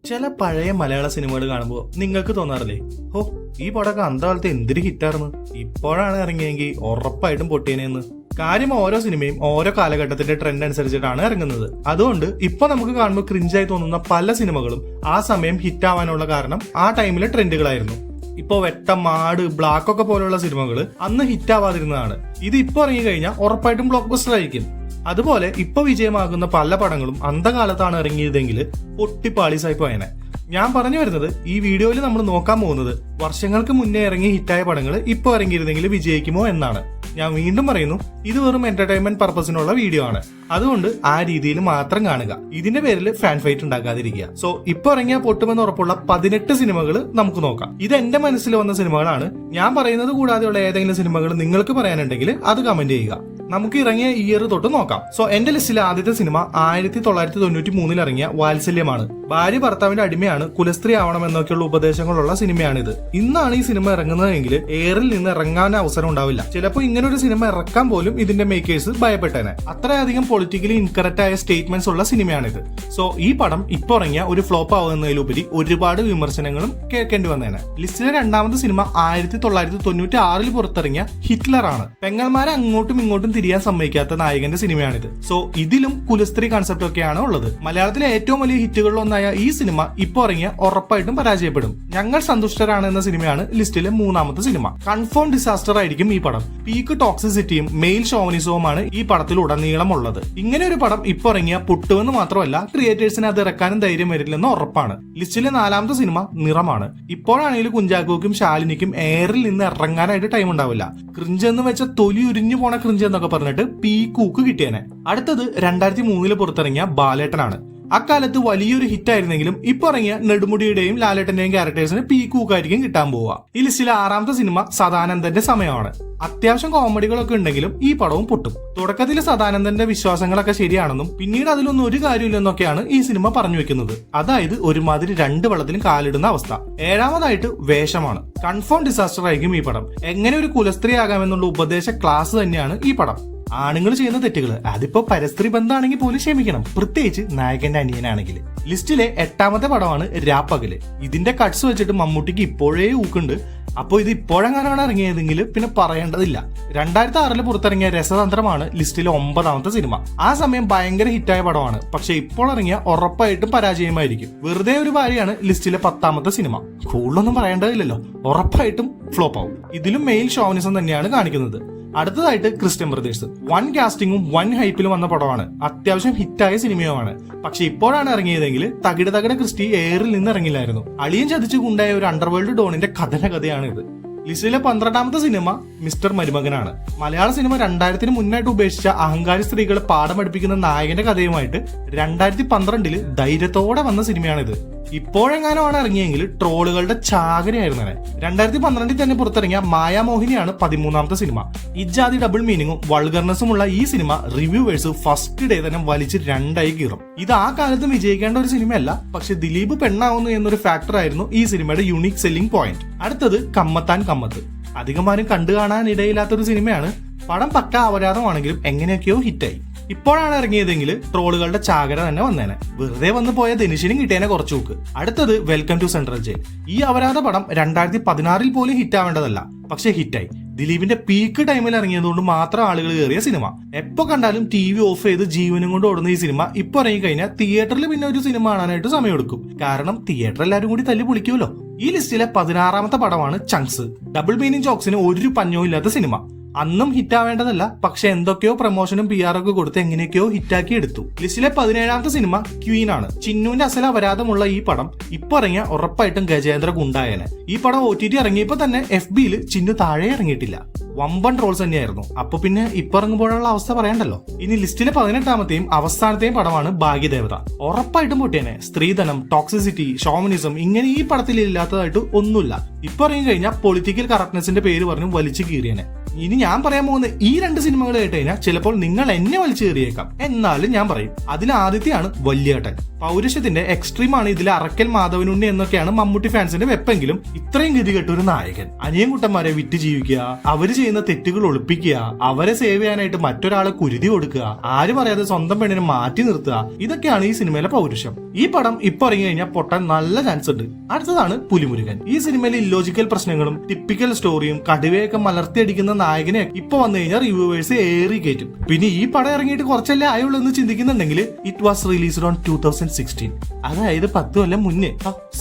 ചില പഴയ മലയാള സിനിമകൾ കാണുമ്പോൾ നിങ്ങൾക്ക് തോന്നാറില്ലേ, ഓ ഈ പടമൊക്കെ അന്തകാലത്ത് എന്തൊരു ഹിറ്റായിരുന്നു, ഇപ്പോഴാണ് ഇറങ്ങിയെങ്കിൽ ഉറപ്പായിട്ടും പൊട്ടിയനെന്ന്. കാര്യം ഓരോ സിനിമയും ഓരോ കാലഘട്ടത്തിന്റെ ട്രെൻഡ് അനുസരിച്ചിട്ടാണ് ഇറങ്ങുന്നത്. അതുകൊണ്ട് ഇപ്പൊ നമുക്ക് കാണുമ്പോൾ ക്രിഞ്ചായി തോന്നുന്ന പല സിനിമകളും ആ സമയം ഹിറ്റ് ആവാനുള്ള കാരണം ആ ടൈമിലെ ട്രെൻഡുകളായിരുന്നു. ഇപ്പൊ വെട്ടം, മാട്, ബ്ലാക്ക് ഒക്കെ പോലുള്ള സിനിമകൾ അന്ന് ഹിറ്റ് ആവാതിരുന്നതാണ്. ഇത് ഇപ്പൊ ഇറങ്ങി കഴിഞ്ഞാൽ ഉറപ്പായിട്ടും ബ്ലോക്ക് ബസ്റ്റർ ആയിരിക്കും. അതുപോലെ ഇപ്പൊ വിജയമാകുന്ന പല പടങ്ങളും അന്ധകാലത്താണ് ഇറങ്ങിയതെങ്കിൽ പൊട്ടിപ്പാളീസായി പോയനെ. ഞാൻ പറഞ്ഞു വരുന്നത്, ഈ വീഡിയോയിൽ നമ്മൾ നോക്കാൻ പോകുന്നത് വർഷങ്ങൾക്ക് മുന്നേ ഇറങ്ങി ഹിറ്റായ പടങ്ങൾ ഇപ്പൊ ഇറങ്ങിയിരുന്നെങ്കിൽ വിജയിക്കുമോ എന്നാണ്. ഞാൻ വീണ്ടും പറയുന്നു, ഇത് വെറും എന്റർടൈൻമെന്റ് പർപ്പസിനുള്ള വീഡിയോ ആണ്. അതുകൊണ്ട് ആ രീതിയിൽ മാത്രം കാണുക. ഇതിന്റെ പേരിൽ ഫാൻ ഫൈറ്റ് ഉണ്ടാക്കാതിരിക്കുക. സോ ഇപ്പൊ ഇറങ്ങിയ പൊട്ടുമെന്ന് ഉറപ്പുള്ള 18 സിനിമകൾ നമുക്ക് നോക്കാം. ഇത് എന്റെ മനസ്സിൽ വന്ന സിനിമകളാണ്. ഞാൻ പറയുന്നത് കൂടാതെയുള്ള ഏതെങ്കിലും സിനിമകൾ നിങ്ങൾക്ക് പറയാനുണ്ടെങ്കിൽ അത് കമന്റ് ചെയ്യുക. നമുക്ക് ഇറങ്ങിയ ഇയർ തൊട്ട് നോക്കാം. സോ എന്റെ ലിസ്റ്റിലെ ആദ്യത്തെ സിനിമ 1993 ഇറങ്ങിയ വാത്സല്യമാണ്. ഭാര്യ ഭർത്താവിന്റെ അടിമയാണ്, കുലസ്ത്രീ ആവണം എന്നൊക്കെയുള്ള ഉപദേശങ്ങളുള്ള സിനിമയാണിത്. ഇന്നാണ് ഈ സിനിമ ഇറങ്ങുന്നതെങ്കിൽ എയറിൽ നിന്ന് ഇറങ്ങാൻ അവസരം ഉണ്ടാവില്ല. ചിലപ്പോൾ ഇങ്ങനെ ഒരു സിനിമ ഇറക്കാൻ പോലും ഇതിന്റെ മേക്കേഴ്സ് ഭയപ്പെട്ടേനെ. അത്രയധികം പൊളിറ്റിക്കലി ഇൻകറക്റ്റ് ആയ സ്റ്റേറ്റ്മെന്റ്സ് ഉള്ള സിനിമയാണിത്. സോ ഈ പടം ഇപ്പൊ ഇറങ്ങിയ ഒരു ഫ്ലോപ്പ് ആവുന്നതിലുപരി ഒരുപാട് വിമർശനങ്ങളും കേൾക്കേണ്ടി വന്നേനെ. ലിസ്റ്റിലെ രണ്ടാമത്തെ സിനിമ 1996 പുറത്തിറങ്ങിയ ഹിറ്റ്ലർ ആണ്. പെങ്ങന്മാരെ അങ്ങോട്ടും ഇങ്ങോട്ടും തിരിയാൻ സമ്മതിക്കാത്ത നായകന്റെ സിനിമയാണിത്. സോ ഇതിലും കുലസ്ത്രീ കൺസെപ്റ്റ് ഒക്കെയാണ് ഉള്ളത്. മലയാളത്തിലെ ഏറ്റവും വലിയ ഹിറ്റുകളിലൊന്നായ ഈ സിനിമ ഇപ്പൊ ഇറങ്ങിയ ഉറപ്പായിട്ടും പരാജയപ്പെടും. ഞങ്ങൾ സന്തുഷ്ടരാണ് എന്ന സിനിമയാണ് ലിസ്റ്റിലെ മൂന്നാമത്തെ സിനിമ. കൺഫേം ഡിസാസ്റ്റർ ആയിരിക്കും ഈ പടം. പീക്ക് ടോക്സിസിറ്റിയും മെയിൽ ഷോവനിസവുമാണ് ഈ പടത്തിൽ ഉടനീളം ഉള്ളത്. ഇങ്ങനെ ഒരു പടം ഇപ്പൊ ഇറങ്ങിയ പൊട്ടുമെന്ന് മാത്രമല്ല, ക്രിയേറ്റേഴ്സിന് അത് ഇറക്കാനും ധൈര്യം വരില്ലെന്ന് ഉറപ്പാണ്. ലിസ്റ്റിലെ നാലാമത്തെ സിനിമ നിറമാണ്. ഇപ്പോഴാണെങ്കിലും കുഞ്ചാക്കോക്കും ശാലിനിക്കും എയറിൽ നിന്ന് ഇറങ്ങാനായിട്ട് ടൈം ഉണ്ടാവില്ല. ക്രിഞ്ച് എന്ന് വെച്ച തൊലി ഉരിഞ്ഞു പോണ ക്രിഞ്ച് എന്നൊക്കെ പറഞ്ഞിട്ട് പീക്കൂക്ക് കിട്ടിയേനെ. അടുത്തത് 2003 പുറത്തിറങ്ങിയ ബാലേട്ടനാണ്. അക്കാലത്ത് വലിയൊരു ഹിറ്റ് ആയിരുന്നെങ്കിലും ഇപ്പൊ ഇറങ്ങിയ നെടുമുടിയുടെയും ലാലേട്ടന്റെയും ക്യാരക്ടേഴ്സിന് പീക്കൂക്കായിരിക്കും കിട്ടാൻ പോവുക. ഈ ലിസ്റ്റിലെ ആറാമത്തെ സിനിമ സദാനന്ദന്റെ സമയമാണ്. അത്യാവശ്യം കോമഡികളൊക്കെ ഉണ്ടെങ്കിലും ഈ പടവും പൊട്ടും. തുടക്കത്തിൽ സദാനന്ദന്റെ വിശ്വാസങ്ങളൊക്കെ ശരിയാണെന്നും പിന്നീട് അതിലൊന്നും ഒരു കാര്യമില്ലെന്നൊക്കെയാണ് ഈ സിനിമ പറഞ്ഞു വെക്കുന്നത്. അതായത് ഒരുമാതിരി രണ്ട് വെള്ളത്തിലും കാലിടുന്ന അവസ്ഥ. ഏഴാമതായിട്ട് വേഷമാണ്. കൺഫേം ഡിസാസ്റ്റർ ആയിരിക്കും ഈ പടം. എങ്ങനെ ഒരു കുലസ്ത്രീ ആകാമെന്നുള്ള ഉപദേശ ക്ലാസ് തന്നെയാണ് ഈ പടം. ആണുങ്ങൾ ചെയ്യുന്ന തെറ്റുകൾ അതിപ്പോ പരസ്ത്രീ ബന്ധമാണെങ്കിൽ പോലും ക്ഷമിക്കണം, പ്രത്യേകിച്ച് നായകന്റെ അനിയനാണെങ്കിൽ. ലിസ്റ്റിലെ എട്ടാമത്തെ പടമാണ് രാപ്പകല്. ഇതിന്റെ കട്ട്സ് വെച്ചിട്ട് മമ്മൂട്ടിക്ക് ഇപ്പോഴേ ഊക്കുണ്ട്. അപ്പൊ ഇത് ഇപ്പോഴെങ്ങാനാണ് ഇറങ്ങിയതെങ്കിൽ പിന്നെ പറയേണ്ടതില്ല. 2006 പുറത്തിറങ്ങിയ രസതന്ത്രമാണ് ലിസ്റ്റിലെ 9ാമത്തെ സിനിമ. ആ സമയം ഭയങ്കര ഹിറ്റായ പടമാണ്. പക്ഷെ ഇപ്പോൾ ഇറങ്ങിയ ഉറപ്പായിട്ടും പരാജയമായിരിക്കും. വെറുതെ ഒരു ഭാര്യയാണ് ലിസ്റ്റിലെ 10ാമത്തെ സിനിമ. കൂടുതലൊന്നും പറയേണ്ടതില്ലല്ലോ, ഉറപ്പായിട്ടും ഫ്ലോപ്പ് ആവും. ഇതിലും മെയിൽ ഷോവനിസം തന്നെയാണ് കാണിക്കുന്നത്. അടുത്തതായിട്ട് ക്രിസ്ത്യൻ ബ്രദേഴ്സ്. വൻ കാസ്റ്റിംഗും വൻ ഹൈപ്പിലും വന്ന പടമാണ്. അത്യാവശ്യം ഹിറ്റായ സിനിമയുമാണ്. പക്ഷെ ഇപ്പോഴാണ് ഇറങ്ങിയതെങ്കിൽ തകിട ക്രിസ്റ്റി എയറിൽ നിന്ന് ഇറങ്ങില്ലായിരുന്നു. അളിയൻ ചതിച്ചുകൊണ്ടായ ഒരു അണ്ടർവേൾഡ് ഡോണിന്റെ കഥയാണ് ഇത്. ലിസ്റ്റിലെ 12ാമത്തെ സിനിമ മിസ്റ്റർ മരുമകനാണ്. മലയാള സിനിമ 2000 മുന്നായിട്ട് ഉപേക്ഷിച്ച അഹങ്കാരി സ്ത്രീകളെ പാഠം പഠിപ്പിക്കുന്ന നായകന്റെ കഥയുമായിട്ട് 2012 ധൈര്യത്തോടെ വന്ന സിനിമയാണിത്. ഇപ്പോഴെങ്ങാനുമാണ് ഇറങ്ങിയെങ്കിൽ ട്രോളുകളുടെ ചാകരയായിരുന്നു. 2012 തന്നെ പുറത്തിറങ്ങിയ മായാമോഹിനിയാണ് 13ാമത്തെ സിനിമ. ഇജാതി ഡബിൾ മീനിങ്ങും വൾഗർനെസ്സുമുള്ള ഈ സിനിമ റിവ്യൂവേഴ്സ് ഫസ്റ്റ് ഡേ തന്നെ വലിച്ച് രണ്ടായി കീറും. ഇത് ആ കാലത്ത് വിജയിക്കേണ്ട ഒരു സിനിമയല്ല, പക്ഷെ ദിലീപ് പെണ്ണാവുന്നു എന്നൊരു ഫാക്ടർ ആയിരുന്നു ഈ സിനിമയുടെ യൂണിക് സെല്ലിംഗ് പോയിന്റ്. അടുത്തത് കമ്മത്താൻ കമ്മത്ത്. അധികമാരും കണ്ടു കാണാൻ ഇടയില്ലാത്തൊരു സിനിമയാണ്. പടം പക്ക അപരാധമാണെങ്കിലും എങ്ങനെയൊക്കെയോ ഹിറ്റായി. ഇപ്പോഴാണ് ഇറങ്ങിയതെങ്കിൽ ട്രോളുകളുടെ ചാകര തന്നെ വന്നേനെ. വെറുതെ വന്നു പോയ ധനുഷിനും കിട്ടിയേനെ കുറച്ചു നോക്ക്. അടുത്തത് വെൽക്കം ടു സെൻട്രൽ ജയിൽ. ഈ അപരാധ പടം 2016 പോലും ഹിറ്റ് ആവേണ്ടതല്ല, പക്ഷെ ഹിറ്റായി. ദിലീപിന്റെ പീക്ക് ടൈമിൽ ഇറങ്ങിയതുകൊണ്ട് മാത്രം ആളുകൾ കയറിയ സിനിമ. എപ്പോ കണ്ടാലും TV ഓഫ് ചെയ്ത് ജീവനും കൊണ്ട് ഓടുന്ന ഈ സിനിമ ഇപ്പൊ ഇറങ്ങി കഴിഞ്ഞാൽ തിയേറ്ററിൽ പിന്നെ ഒരു സിനിമ കാണാനായിട്ട് സമയമെടുക്കും. കാരണം തിയേറ്റർ എല്ലാവരും കൂടി തല്ലി പൊളിക്കുമല്ലോ. ഈ ലിസ്റ്റിലെ 16ാമത്തെ പടമാണ് ചങ്സ്. ഡബിൾ മീനിങ് ജോക്സിന് ഒരു പഞ്ഞവും ഇല്ലാത്ത സിനിമ. അന്നും ഹിറ്റാവേണ്ടതല്ല, പക്ഷെ എന്തൊക്കെയോ പ്രൊമോഷനും PR ഒക്കെ കൊടുത്ത് എങ്ങനെയൊക്കെയോ ഹിറ്റാക്കി എടുത്തു. ലിസ്റ്റിലെ 17ാമത്തെ സിനിമ ക്വീൻ ആണ്. ചിന്നുവിന്റെ അസല അപരാധമുള്ള ഈ പടം ഇപ്പൊ ഇറങ്ങിയ ഉറപ്പായിട്ടും ഗജേന്ദ്ര ഗുണ്ടായനെ. ഈ പടം OTT ഇറങ്ങിയപ്പോ തന്നെ FBയിൽ ചിന്നു താഴെ ഇറങ്ങിയിട്ടില്ല. വമ്പൻ ട്രോൾസ് തന്നെയായിരുന്നു. അപ്പൊ പിന്നെ ഇപ്പൊ ഇറങ്ങുമ്പോഴുള്ള അവസ്ഥ പറയണ്ടല്ലോ. ഇനി ലിസ്റ്റിലെ 18ാമത്തെയും അവസാനത്തെയും പടമാണ് ഭാഗ്യദേവത. ഉറപ്പായിട്ടും പൊട്ടിയനെ. സ്ത്രീധനം, ടോക്സിസിറ്റി, ഷോമനിസം ഇങ്ങനെ ഈ പടത്തിൽ ഇല്ലാത്തതായിട്ട് ഒന്നുമില്ല. ഇപ്പൊ ഇറങ്ങി കഴിഞ്ഞാൽ പൊളിറ്റിക്കൽ കറക്റ്റ്നെസിന്റെ പേര് പറഞ്ഞ് വലിച്ചു കീറിയനെ. ഇനി ഞാൻ പറയാൻ പോകുന്ന ഈ 2 സിനിമകൾ കേട്ട് കഴിഞ്ഞാൽ ചിലപ്പോൾ നിങ്ങൾ എന്നെ വലിച്ചു കയറിയേക്കാം. എന്നാലും ഞാൻ പറയും. അതിൽ ആദ്യത്തെയാണ് വല്യേട്ടൻ. പൗരുഷത്തിന്റെ എക്സ്ട്രീമാണ് ഇതിലെ അറക്കൽ മാധവനുണ്ണി എന്നൊക്കെയാണ് മമ്മൂട്ടി ഫാൻസിന്റെ വെപ്പെങ്കിലും ഇത്രയും ഗതികെട്ട ഒരു നായകൻ. അനിയൻകുട്ടന്മാരെ വിറ്റ് ജീവിക്കുക, അവര് ചെയ്യുന്ന തെറ്റുകൾ ഒളിപ്പിക്കുക, അവരെ സേവ് ചെയ്യാനായിട്ട് മറ്റൊരാളെ കുരുതി കൊടുക്കുക, ആരും അറിയാതെ സ്വന്തം പെണ്ണിനെ മാറ്റി നിർത്തുക, ഇതൊക്കെയാണ് ഈ സിനിമയിലെ പൗരുഷം. ഈ പടം ഇപ്പൊ ഇറങ്ങി കഴിഞ്ഞാൽ പൊട്ടാൻ നല്ല ചാൻസ് ഉണ്ട്. അടുത്തതാണ് പുലിമുരുകൻ. ഈ സിനിമയിലെ ഇല്ലോജിക്കൽ പ്രശ്നങ്ങളും ടിപ്പിക്കൽ സ്റ്റോറിയും കടുവയൊക്കെ മലർത്തിയടിക്കുന്ന നായകനെ ഇപ്പൊ വന്നു കഴിഞ്ഞാൽ റിവ്യൂവേഴ്സ് ഏറി കയറ്റും. പിന്നെ ഈ പടം ഇറങ്ങിയിട്ട് കുറച്ചല്ലേ ആയുള്ളൂ എന്ന് ചിന്തിക്കുന്നുണ്ടെങ്കിൽ ഇറ്റ് വാസ് റിലീസ്ഡ് ഓൺ 2016, അതായത് 10 കൊല്ലം മുന്നേ.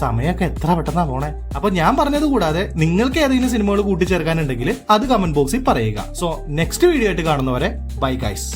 സമയമൊക്കെ എത്ര പെട്ടെന്നാ പോണേ. അപ്പൊ ഞാൻ പറഞ്ഞത് കൂടാതെ നിങ്ങൾക്ക് ഏതെങ്കിലും സിനിമകൾ കൂട്ടിച്ചേർക്കാനുണ്ടെങ്കിൽ അത് കമന്റ് ബോക്സിൽ പറയുക. സോ നെക്സ്റ്റ് വീഡിയോ ആയിട്ട് കാണുന്നവരെ ബൈ ഗൈസ്.